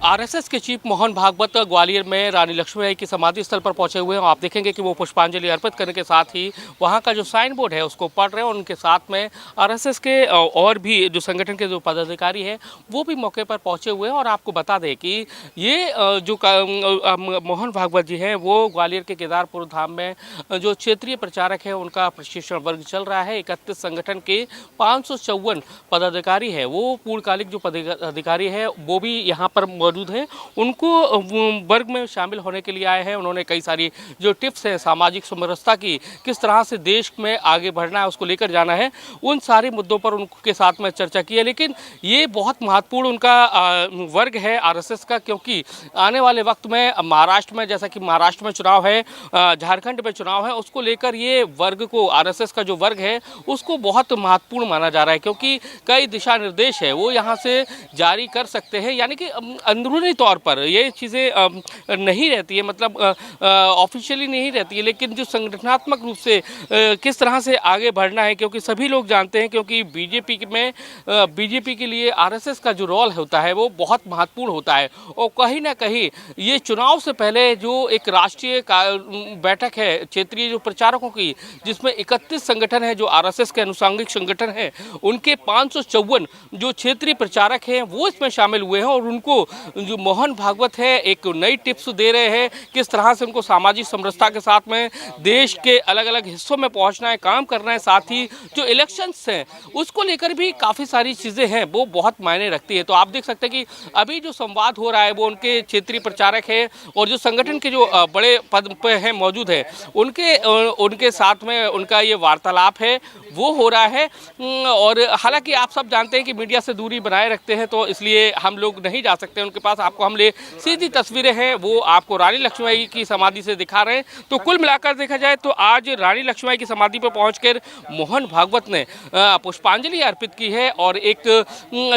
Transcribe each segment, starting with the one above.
RSS के chief Mohan Bhagwat Gwalior में रानी लक्ष्मीबाई की समाधि स्थल पर पहुंचे हुए हैं। आप देखेंगे कि वो पुष्पांजलि अर्पित करने के साथ ही वहां का जो साइन बोर्ड है उसको पढ़ रहे हैं और उनके साथ में आरएसएस के और भी जो संगठन के जो पदाधिकारी हैं वो भी मौके पर पहुंचे हुए हैं। और आपको बता दें कि ये जो मोहन भागवत जी हैं वो ग्वालियर के केदारपुर धाम में जो क्षेत्रीय प्रचारक है उनका प्रशिक्षण वर्ग चल रहा है। 31 संगठन के 554 पदाधिकारी है, वो पूर्णकालिक जो पदाधिकारी है वो भी यहाँ पर मौजूद हैं। उनको वर्ग में शामिल होने के लिए आए हैं। उन्होंने कई सारी जो टिप्स हैं सामाजिक समरसता की, किस तरह से देश में आगे बढ़ना है उसको लेकर जाना है, उन सारे मुद्दों पर उनके साथ में चर्चा की है। लेकिन ये बहुत महत्वपूर्ण उनका वर्ग है आरएसएस का, क्योंकि आने वाले वक्त में महाराष्ट्र में, जैसा कि महाराष्ट्र में चुनाव है, झारखंड में चुनाव है, उसको लेकर ये वर्ग को, आरएसएस का जो वर्ग है उसको बहुत महत्वपूर्ण माना जा रहा है। क्योंकि कई दिशा निर्देश है वो यहाँ से जारी कर सकते हैं, यानी कि अंदरूनी तौर पर ये चीज़ें नहीं रहती है, मतलब ऑफिशियली नहीं रहती है, लेकिन जो संगठनात्मक रूप से किस तरह से आगे बढ़ना है, क्योंकि सभी लोग जानते हैं, क्योंकि बीजेपी के लिए आरएसएस का जो रोल होता है वो बहुत महत्वपूर्ण होता है। और कहीं ना कहीं ये चुनाव से पहले जो एक राष्ट्रीय बैठक है क्षेत्रीय जो प्रचारकों की, जिसमें 31 संगठन है जो आरएसएस के अनुषंगिक संगठन हैं, उनके 554 जो क्षेत्रीय प्रचारक हैं वो इसमें शामिल हुए हैं। और उनको जो मोहन भागवत है एक नई टिप्स दे रहे हैं, किस तरह से उनको सामाजिक समरसता के साथ में देश के अलग अलग हिस्सों में पहुंचना है, काम करना है। साथ ही जो इलेक्शंस हैं उसको लेकर भी काफ़ी सारी चीज़ें हैं वो बहुत मायने रखती है। तो आप देख सकते हैं कि अभी जो संवाद हो रहा है वो उनके क्षेत्रीय प्रचारक है और जो संगठन के जो बड़े पद पे हैं मौजूद है उनके साथ में उनका ये वार्तालाप है वो हो रहा है। और हालांकि आप सब जानते हैं कि मीडिया से दूरी बनाए रखते हैं, तो इसलिए हम लोग नहीं जा सकते उनके पास। आपको हम ले सीधी तस्वीरें हैं वो आपको रानी लक्ष्मीबाई की समाधि से दिखा रहे हैं। तो कुल मिलाकर देखा जाए तो आज रानी लक्ष्मीबाई की समाधि पर पहुंचकर मोहन भागवत ने पुष्पांजलि अर्पित की है और एक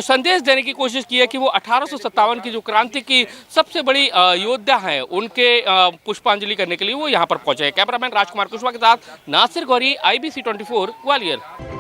संदेश देने की कोशिश की है कि वो 1857 की जो क्रांति की सबसे बड़ी योद्धा है, उनके पुष्पांजलि करने के लिए वो यहाँ पर पहुंचे हैं। कैमरामैन राजकुमार कुशवाहा के साथ नासिर गौरी, IBC 24 ग्वालियर।